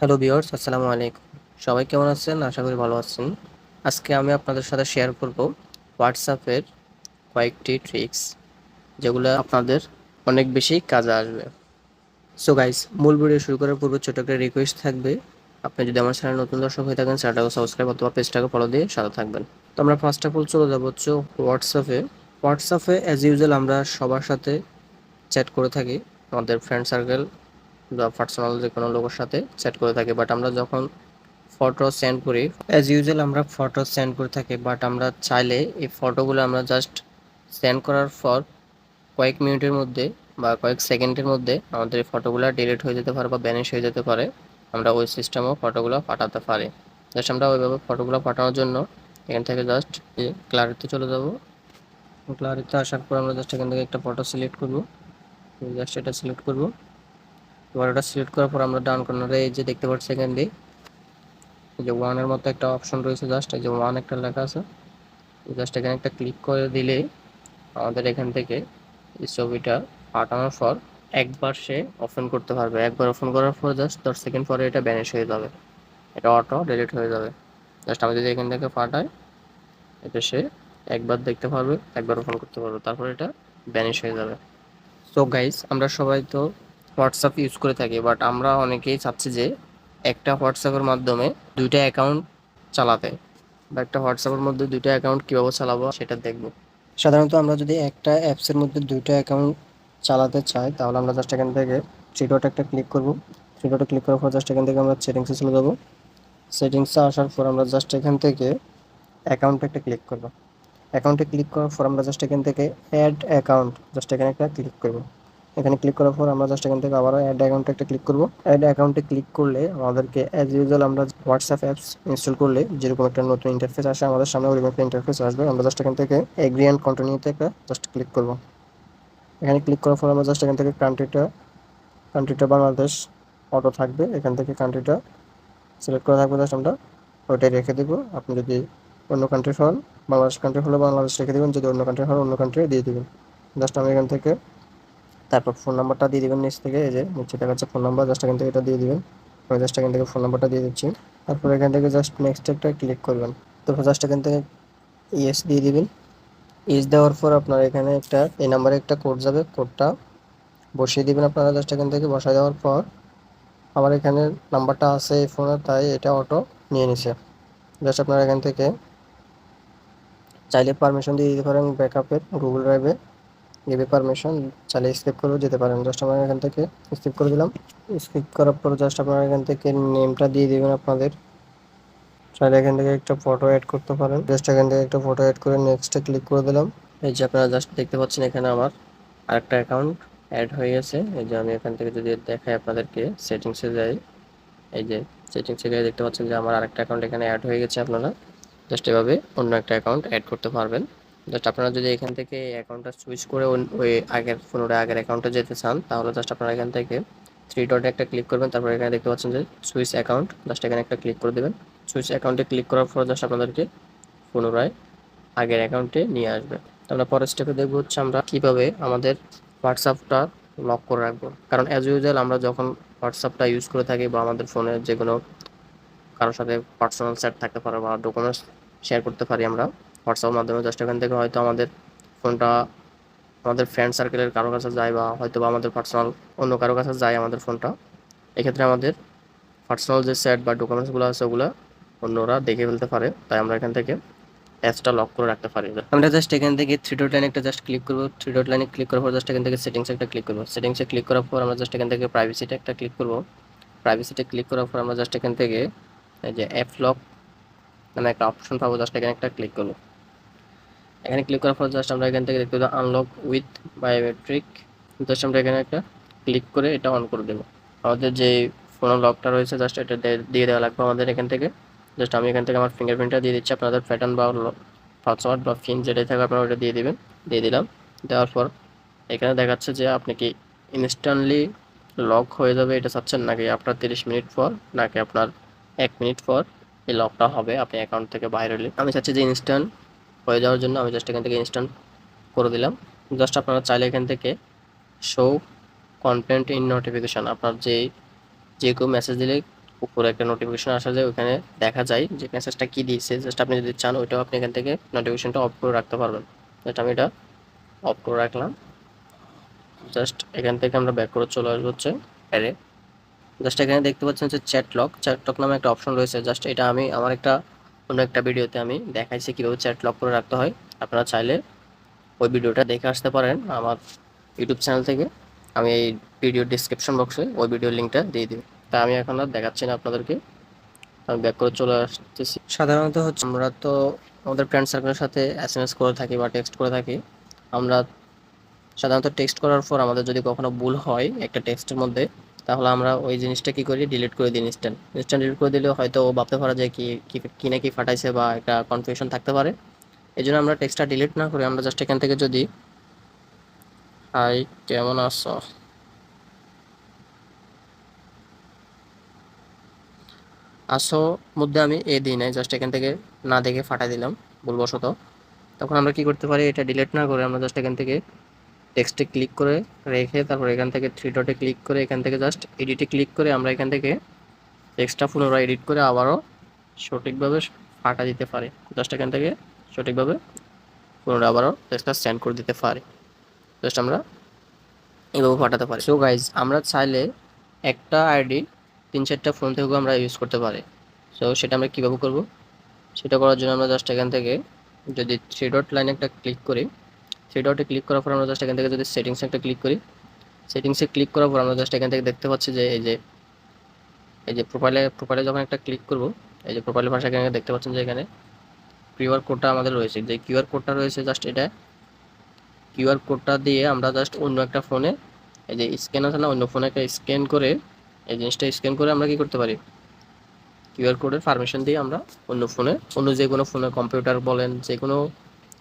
Hello viewers, আসসালামু আলাইকুম। সবাই কেমন আছেন? আশা করি ভালো আছেন। আজকে আমি আপনাদের সাথে শেয়ার করব হোয়াটসঅ্যাপের কয়েকটি ট্রিক্স, যেগুলো আপনাদের অনেক বেশি কাজে আসবে। সো গাইস, মূল ভিডিও শুরু করার পূর্বে ছোট একটা রিকোয়েস্ট থাকবে। আপনি যদি আমার চ্যানেলে নতুন দর্শক হয়ে থাকেন, চ্যানেলটাকে সাবস্ক্রাইব অথবা পেজটাকে ফলো দিয়ে সাথে থাকবেন। তো আমরা ফার্স্ট অফ অল চলে যাব হচ্ছে হোয়াটসঅ্যাপে। হোয়াটসঅ্যাপে অ্যাজ ইউজুয়াল আমরা সবার সাথে চ্যাট করে থাকি, আমাদের ফ্রেন্ড সার্কেল বা পার্সোনাল যে কোনো লোকের সাথে চ্যাট করে থাকি। বাট আমরা যখন ফটো সেন্ড করি, অ্যাজ ইউজুয়াল আমরা ফটো সেন্ড করে থাকি, বাট আমরা চাইলে এই ফটোগুলো আমরা জাস্ট সেন্ড করার পর কয়েক মিনিটের মধ্যে বা কয়েক সেকেন্ডের মধ্যে আমাদের এই ফটোগুলো ডিলিট হয়ে যেতে পারে বা ব্যানিশ হয়ে যেতে পারে। আমরা ওই সিস্টেমেও ফটোগুলো পাঠাতে পারি। জাস্ট আমরা ওইভাবে ফটোগুলো পাঠানোর জন্য এখান থেকে জাস্ট গ্যালারিতে চলে যাব। গ্যালারিতে আসার পর আমরা জাস্ট এখান থেকে একটা ফটো সিলেক্ট করব। জাস্ট এটা সিলেক্ট করব। এবার এটা সিলেক্ট করার পর আমরা ডান কর্নারে এই যে দেখতে পাচ্ছি এখানে এই যে ওয়ানের মতো একটা অপশন রয়েছে, জাস্ট এই যে ওয়ান একটা লেখা আছে, জাস্ট এখানে একটা ক্লিক করে দিলে আমাদের এখান থেকে এই ছবিটা পাঠানোর পর একবার সে ওপেন করতে পারবে। একবার ওপেন করার পর জাস্ট 10 সেকেন্ড পরে এটা ব্যানিশ হয়ে যাবে, এটা অটো ডিলিট হয়ে যাবে। জাস্ট আমি যদি এখান থেকে পাঠাই, এটা সে একবার দেখতে পারবে, একবার ওপেন করতে পারবে, তারপর এটা ব্যানিশ হয়ে যাবে। সো গাইস, আমরা সবাই তো হোয়াটসঅ্যাপ ইউজ করে থাকি, বাট আমরা অনেকেই চাচ্ছি যে একটা হোয়াটসঅ্যাপের মাধ্যমে দুইটা অ্যাকাউন্ট চালাতে, বা একটা হোয়াটসঅ্যাপের মধ্যে দুইটা অ্যাকাউন্ট কীভাবে চালাবো সেটা দেখব। সাধারণত আমরা যদি একটা অ্যাপসের মধ্যে দুইটা অ্যাকাউন্ট চালাতে চাই, তাহলে আমরা জাস্ট এখান থেকে থ্রি ডট একটা ক্লিক করব। থ্রি ডটে ক্লিক করার পর জাস্ট এখান থেকে আমরা সেটিংসে চলে যাব। সেটিংসে আসার পর আমরা জাস্ট এখান থেকে অ্যাকাউন্টে একটা ক্লিক করব। অ্যাকাউন্টে ক্লিক করার পর আমরা জাস্ট এখান থেকে অ্যাড অ্যাকাউন্ট, জাস্ট এখানে একটা ক্লিক করব। এখানে ক্লিক করার পর আমরা জাস্ট এখান থেকে আবারও অ্যাড অ্যাকাউন্টে একটা ক্লিক করব। অ্যাড অ্যাকাউন্টে ক্লিক করলে আমাদেরকে অ্যাজ ইউজুয়াল আমরা হোয়াটসঅ্যাপ অ্যাপস ইনস্টল করলে যেরকম একটা নতুন ইন্টারফেস আসে, আমাদের সামনে ওইরকম একটা ইন্টারফেস আসবে। আমরা জাস্ট এখান থেকে এগ্রি অ্যান্ড কন্টিনিউতে একটা জাস্ট ক্লিক করব। এখানে ক্লিক করার পর আমরা জাস্ট এখান থেকে কান্ট্রিটা বাংলাদেশ অটো থাকবে, এখান থেকে কান্ট্রিটা সিলেক্ট করা থাকবে, জাস্ট আমরা ওইটাই রেখে দেবো। আপনি যদি অন্য কান্ট্রি হন, বাংলাদেশ কান্ট্রি হলে বাংলাদেশ রেখে দেবেন, যদি অন্য কান্ট্রি হন অন্য কান্ট্রি দিয়ে দেবেন। জাস্ট আমি এখান থেকে তারপর ফোন নাম্বারটা দিয়ে দিবেন নিচ থেকে, এই যে নিচে দেখা যাচ্ছে ফোন নাম্বার, জাস্ট এখান থেকে এটা দিয়ে দিবেন। আমি জাস্ট এখান থেকে ফোন নাম্বারটা দিয়ে দিচ্ছি। তারপর এখান থেকে জাস্ট নেক্সট একটা ক্লিক করবেন। তারপর জাস্ট এখান থেকে ইয়েস দিয়ে দিবেন। ইয়েস দেওয়ার পর আপনার এখানে একটা এই নাম্বারে একটা কোড যাবে, কোডটা বসিয়ে দিবেন আপনারা। জাস্ট এখান থেকে বসায় দেওয়ার পর আমার এখানে নাম্বারটা আছে এই ফোনে, তাই এটা অটো নিয়ে নিছে। জাস্ট আপনারা এখান থেকে চাইলে পারমিশন দিয়ে দিতে পারেন ব্যাকআপের, গুগল ড্রাইভে গিভে পারমিশন, চাইলে স্কিপ করেও যেতে পারেন। জাস্ট আমরা এখান থেকে স্কিপ করে দিলাম। স্কিপ করার পর জাস্ট আপনারা এখান থেকে নেমটা দিয়ে দিবেন আপনাদের। চাইলে এখান থেকে একটা ফটো অ্যাড করতে পারেন। জাস্ট এখান থেকে একটা ফটো অ্যাড করে নেক্সটে ক্লিক করে দিলাম। এই যে আপনারা জাস্ট দেখতে পাচ্ছেন এখানে আমার আরেকটা অ্যাকাউন্ট অ্যাড হয়ে গেছে। এই যে আমি এখান থেকে যদি দেখাই আপনাদেরকে, সেটিংসে যাই, এই যে সেটিংসে গিয়ে দেখতে পাচ্ছেন যে আমার আরেকটা অ্যাকাউন্ট এখানে অ্যাড হয়ে গেছে। আপনারা জাস্ট এভাবে অন্য একটা অ্যাকাউন্ট অ্যাড করতে পারবেন। জাস্ট আপনারা যদি এখান থেকে অ্যাকাউন্টটা সুইচ করে ওই আগের পুনরায় আগের অ্যাকাউন্টে যেতে চান, তাহলে জাস্ট আপনারা এখান থেকে থ্রি ডটে একটা ক্লিক করবেন। তারপর এখানে দেখতে পাচ্ছেন যে সুইচ অ্যাকাউন্ট, জাস্ট এখানে একটা ক্লিক করে দেবেন। সুইচ অ্যাকাউন্টে ক্লিক করার পর জাস্ট আপনাদেরকে পুনরায় আগের অ্যাকাউন্টে নিয়ে আসবে। তো আমরা পরের স্টেপে দেখবো হচ্ছে আমরা কীভাবে আমাদের হোয়াটসঅ্যাপটা লক করে রাখবো। কারণ অ্যাজ ইউজুয়াল আমরা যখন হোয়াটসঅ্যাপটা ইউজ করে থাকি বা আমাদের ফোনে যে কোনো কারোর সাথে পার্সোনাল চ্যাট থাকতে পারে বা ডকুমেন্টস শেয়ার করতে পারি আমরা হোয়াটসঅ্যাপের মাধ্যমে। জাস্ট এখান থেকে হয়তো আমাদের ফোনটা আমাদের ফ্রেন্ড সার্কেলের কারোর কাছে যায়, বা হয়তো বা আমাদের পার্সোনাল অন্য কারোর কাছে যায় আমাদের ফোনটা। এক্ষেত্রে আমাদের পার্সোনাল যে চ্যাট বা ডকুমেন্টসগুলো আছে ওগুলো অন্যরা দেখে ফেলতে পারে, তাই আমরা এখান থেকে অ্যাপসটা লক করে রাখতে পারি। আমরা জাস্ট এখান থেকে থ্রি ডট লাইনে একটা জাস্ট ক্লিক করবো। থ্রি ডট লাইনে ক্লিক করার পর জাস্ট এখান থেকে সেটিংসে একটা ক্লিক করবো। সেটিংসে ক্লিক করার পর আমরা জাস্ট এখান থেকে প্রাইভেসিটা একটা ক্লিক করবো। প্রাইভেসিতে ক্লিক করার পর আমরা জাস্ট এখান থেকে এই যে অ্যাপ লক নামে একটা অপশন পাবো, জাস্ট এখানে একটা ক্লিক করবো। এখানে ক্লিক করার পর জাস্ট আমরা এখান থেকে দেখতে পাবো আনলক উইথ বায়োমেট্রিক, জাস্ট আমরা এখানে একটা ক্লিক করে এটা অন করে দেবো। আমাদের যে ফোনের লকটা রয়েছে জাস্ট এটা দিয়ে দেওয়া লাগবে আমাদের এখান থেকে। জাস্ট আমি এখান থেকে আমার ফিঙ্গারপ্রিন্টটা দিয়ে দিচ্ছি, আপনাদের প্যাটার্ন বা পাসওয়ার্ড বা পিন যেটাই থাকে আপনারা ওটা দিয়ে দিবেন। দিয়ে দিলাম। দেওয়ার পর এখানে দেখাচ্ছে যে আপনি কি ইনস্ট্যান্টলি লক হয়ে যাবে এটা চাচ্ছেন, নাকি আপনার 30 মিনিট পর, নাকি আপনার 1 মিনিট পর এই লকটা হবে আপনি অ্যাকাউন্ট থেকে বাইরে হলে। আমি চাচ্ছি যে ইনস্ট্যান্ট হয়ে যাওয়ার জন্য আমি জাস্ট এখান থেকে ইনস্ট্যান্ট করে দিলাম। জাস্ট আপনারা চাইলে এখান থেকে শো কন্টেন্ট ইন নোটিফিকেশান, আপনার যে কেউ মেসেজ দিলে উপরে একটা নোটিফিকেশন আসা যায়, ওখানে দেখা যায় যে মেসেজটা কি দিয়েছে। জাস্ট আপনি যদি চান ওইটাও আপনি এখান থেকে নোটিফিকেশনটা অফ করে রাখতে পারবেন। জাস্ট আমি এটা অফ করে রাখলাম। জাস্ট এখান থেকে আমরা ব্যাক করে চলে আসবো হচ্ছে অ্যারে। জাস্ট এখানে দেখতে পাচ্ছেন যে চ্যাট লক নামে একটা অপশন রয়েছে। জাস্ট এটা আমি আমার অন্য একটা ভিডিওতে আমি দেখাইছি কীভাবে চ্যাট লক করে রাখতে হয়। আপনারা চাইলে ওই ভিডিওটা দেখে আসতে পারেন আমার ইউটিউব চ্যানেল থেকে। আমি এই ভিডিও ডিসক্রিপশন বক্সে ওই ভিডিওর লিঙ্কটা দিয়ে দিই। তা আমি এখন আর দেখাচ্ছি না আপনাদেরকে, আমি ব্যাক করে চলে আসতেছি। সাধারণত হচ্ছে আমরা তো আমাদের ফ্রেন্ড সার্কেলের সাথে SMS করে থাকি বা টেক্সট করে থাকি। আমরা সাধারণত টেক্সট করার পর আমাদের যদি কখনো ভুল হয় একটা টেক্সটের মধ্যে, তাহলে আমরা ওই জিনিসটা কি করি, ডিলিট করে দিই। ইনস্ট্যান্ট ডিলিট করে দিলেও হয়তো ও ভাবতে পারে যে কি না কি ফাটাইছে বা একটা কনফিউশন থাকতে পারে। এই জন্য আমরা টেক্সটটা ডিলিট না করে আমরা জাস্ট এখান থেকে যদি হাই কেমন আছো আসো মধ্যে আমি দিই নাই, জাস্ট এখান থেকে না দেখে ফাটাই দিলাম ভুলবশত। তখন আমরা কি করতে পারি, এটা ডিলিট না করে আমরা জাস্ট এখান থেকে টেক্সটে ক্লিক করে রেখে তারপর এখান থেকে থ্রি ডটে ক্লিক করে এখান থেকে জাস্ট এডিটে ক্লিক করে আমরা এখান থেকে টেক্সটটা পুনরায় এডিট করে আবারও সঠিকভাবে ফাটা দিতে পারি। জাস্ট এখান থেকে সঠিকভাবে পুনরায় আবারও টেক্সটটা সেন্ড করে দিতে পারি। জাস্ট আমরা এভাবে ফাটাতে পারি। সো গাইজ, আমরা চাইলে একটা আইডি 3-4টা ফোন থেকেও আমরা ইউজ করতে পারি। সো সেটা আমরা কীভাবে করব, সেটা করার জন্য আমরা জাস্ট এখান থেকে যদি থ্রি ডট লাইনে একটা ক্লিক করি, থ্রি ডটে ক্লিক করার পর আমরা জাস্ট এখান থেকে যদি সেটিংসে একটা ক্লিক করি, সেটিংসে ক্লিক করার পর আমরা জাস্ট এখান থেকে দেখতে পাচ্ছি যে এই যে প্রোফাইলে যখন একটা ক্লিক করব, এই যে প্রোফাইলের পাশে এখানে দেখতে পাচ্ছেন যে এখানে কিউআর কোডটা আমাদের রয়েছে। যে কিউআর কোডটা রয়েছে, জাস্ট এটা কিউআর কোডটা দিয়ে আমরা জাস্ট অন্য একটা ফোনে, এই যে স্ক্যান আছে না, অন্য ফোনে একটা স্ক্যান করে এই জিনিসটা স্ক্যান করে আমরা কি করতে পারি, কিউআর কোডের পারমিশন দিয়ে আমরা অন্য যে কোনো ফোনে, কম্পিউটার বলেন, যে কোনো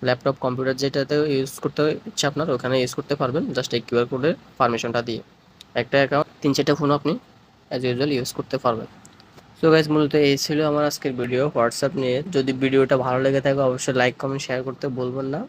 ল্যাপটপ কম্পিউটার যেটাতে ইউজ করতে ইচ্ছে আপনার, ওখানে ইউজ করতে পারবেন জাস্ট এই কিউআর কোডের পারমিশনটা দিয়ে। একটা অ্যাকাউন্ট 3-4টা ফোন আপনি অ্যাজ ইউজুয়াল ইউজ করতে পারবেন। সো গাইজ, মূলত এই ছিল আমার আজকের ভিডিও হোয়াটসঅ্যাপ নিয়ে। যদি ভিডিওটা ভালো লেগে থাকে অবশ্যই লাইক কমেন্ট শেয়ার করতে বলবেন না।